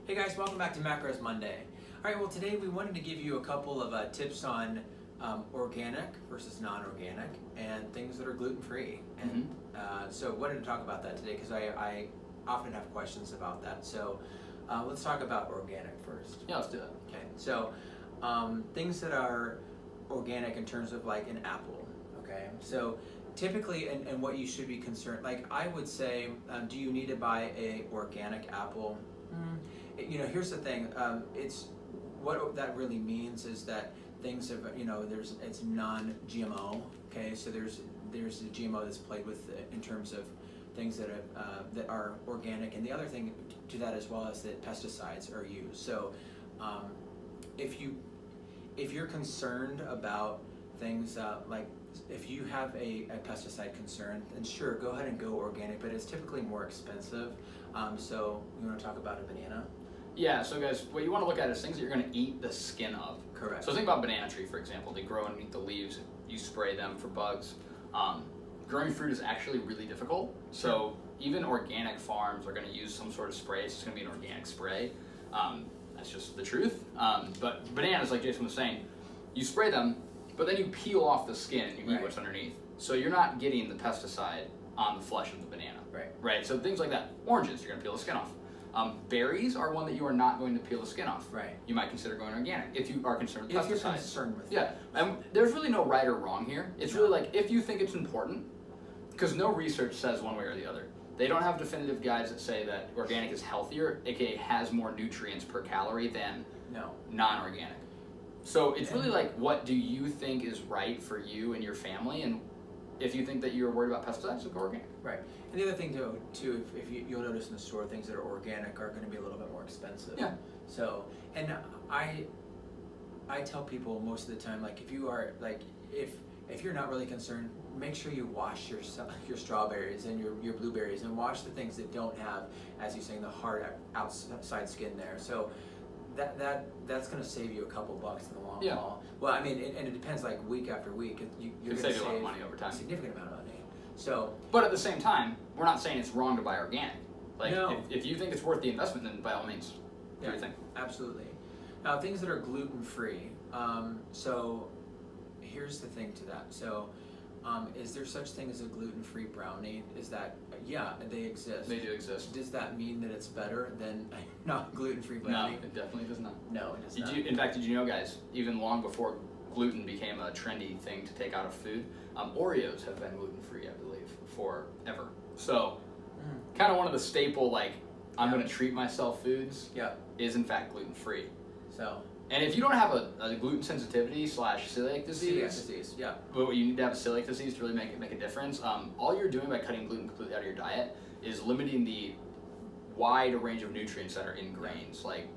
Hey guys, welcome back to Macros Monday. All right, well today we wanted to give you a couple of tips on organic versus non-organic and things that are gluten-free. And so wanted to talk about that today because I often have questions about that. So let's talk about organic first. Yeah, let's do it. Okay, so things that are organic in terms of like an apple, okay? So typically, and what you should be concerned, like I would say, do you need to buy a organic apple? You know, here's the thing, it's what that really means is that things have, you know, it's non-GMO, okay? So there's a GMO that's played with in terms of things that are organic, and the other thing to that as well is that pesticides are used. So if you're concerned about things like if you have a pesticide concern, then sure, go ahead and go organic, but it's typically more expensive. So you want to talk about a banana? Yeah, so guys, what you want to look at is things that you're going to eat the skin of. Correct. So think about banana tree, for example. They grow underneath the leaves. You spray them for bugs. Growing fruit is actually really difficult. So even organic farms are going to use some sort of spray. It's just going to be an organic spray. That's just the truth. But bananas, like Jason was saying, you spray them, but then you peel off the skin and you eat what's underneath. So you're not getting the pesticide on the flesh of the banana. Right. So things like that. Oranges, you're going to peel the skin off. Berries are one that you are not going to peel the skin off. Right. You might consider going organic if you are concerned with pesticides. If you're concerned with Yeah. And there's really no right or wrong here. It's really like if you think it's important, because no research says one way or the other. They don't have definitive guides that say that organic is healthier, aka has more nutrients per calorie than non-organic. So it's really like, what do you think is right for you and your family? And if you think that you're worried about pesticides, then go organic. Right. And the other thing too, if you'll notice in the store, things that are organic are going to be a little bit more expensive. Yeah. So, and I tell people most of the time, like if you are like if you're not really concerned, make sure you wash your strawberries and your blueberries, and wash the things that don't have, as you're saying, the hard outside skin there. So that's going to save you a couple bucks in the long haul. Well, I mean, and it depends, like week after week, you're going to save a lot of money over time. A significant amount of money. So, but at the same time, we're not saying it's wrong to buy organic. Like, no. if you think it's worth the investment, then by all means, do your thing. Absolutely. Now, things that are gluten-free. So, here's the thing to that. So, is there such thing as a gluten-free brownie? Is that, yeah, they exist. They do exist. Does that mean that it's better than a not gluten-free brownie? No, it definitely does not. No, it does not. In fact, did you know, guys, even long before gluten became a trendy thing to take out of food, Oreos have been gluten-free, I believe, forever. So, kind of one of the staple, like, I'm going to treat myself foods is, in fact, gluten-free. So, and if you don't have a gluten sensitivity / celiac disease, but you need to have a celiac disease to really make a difference, all you're doing by cutting gluten completely out of your diet is limiting the wide range of nutrients that are in grains. Like,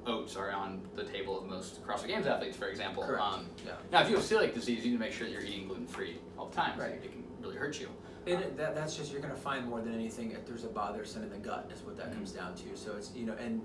oats are on the table of most CrossFit Games athletes, for example. Correct. Now, if you have celiac disease, you need to make sure that you're eating gluten-free all the time. Right. It can really hurt you. That's just, you're going to find more than anything, if there's a bothersome in the gut, is what that comes down to. So it's, you know, and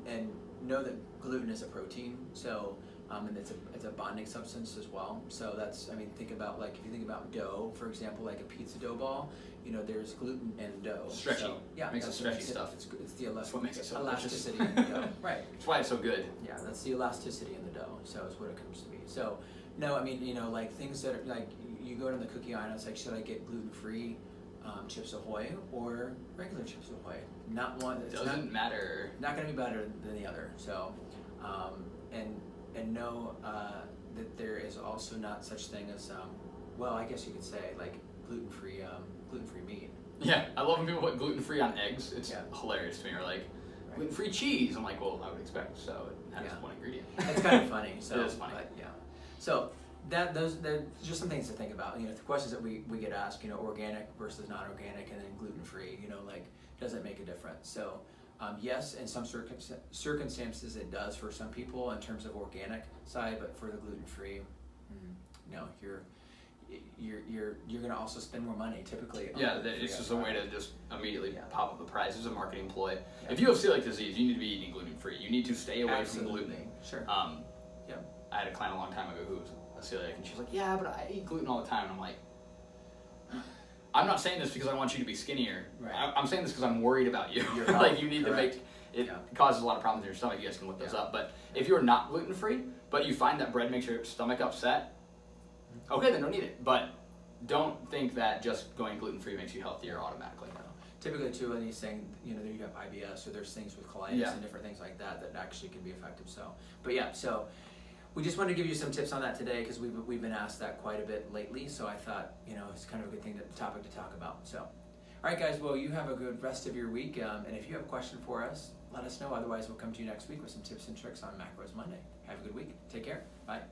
know that gluten is a protein, so, and it's a bonding substance as well. So that's, I mean, think about, like, if you think about dough, for example, like a pizza dough ball, you know, there's gluten in dough. Stretchy. So, Makes it stretchy stuff. It's the what makes it so elasticity in the dough. Right. That's why it's so good. Yeah, that's the elasticity in the dough, so is what it comes to be. So, no, I mean, you know, like things that are, like, you go to the cookie aisle, it's like, should I get gluten-free Chips Ahoy or regular Chips Ahoy? Not one. Doesn't matter. Not going to be better than the other. So, and know that there is also not such thing as, well, I guess you could say, like gluten-free meat. Yeah, I love when people put gluten-free on eggs. It's hilarious to me. Or like gluten-free cheese. I'm like, well, I would expect. So it has one ingredient. It's kind of funny. So it is funny. But, yeah. So they're just some things to think about. You know, the questions that we get asked. You know, organic versus non-organic, and then gluten-free. You know, like, does it make a difference? So. Yes, in some circumstances it does for some people in terms of organic side, but for the gluten-free, no, you're going to also spend more money typically. It's just a way to just immediately pop up the price. It's a marketing ploy. If you have celiac disease, you need to be eating gluten-free. You need to stay away from gluten. Sure. I had a client a long time ago who was a celiac, and she was like, yeah, but I eat gluten all the time. And I'm like, I'm not saying this because I want you to be skinnier. Right. I'm saying this because I'm worried about you. Your Like, health, you need correct. to It Yeah. causes a lot of problems in your stomach. You guys can look those Yeah. up. But if you're not gluten free, but you find that bread makes your stomach upset, okay, then don't eat it. But don't think that just going gluten free makes you healthier automatically. Typically, too, when he's saying, you know, you have IBS or there's things with colitis Yeah. and different things like that that actually can be effective. So, but yeah, so we just wanted to give you some tips on that today because we've been asked that quite a bit lately. So I thought, you know, it's kind of a good topic to talk about. So, all right, guys. Well, you have a good rest of your week, and if you have a question for us, let us know. Otherwise, we'll come to you next week with some tips and tricks on Macros Monday. Have a good week. Take care. Bye.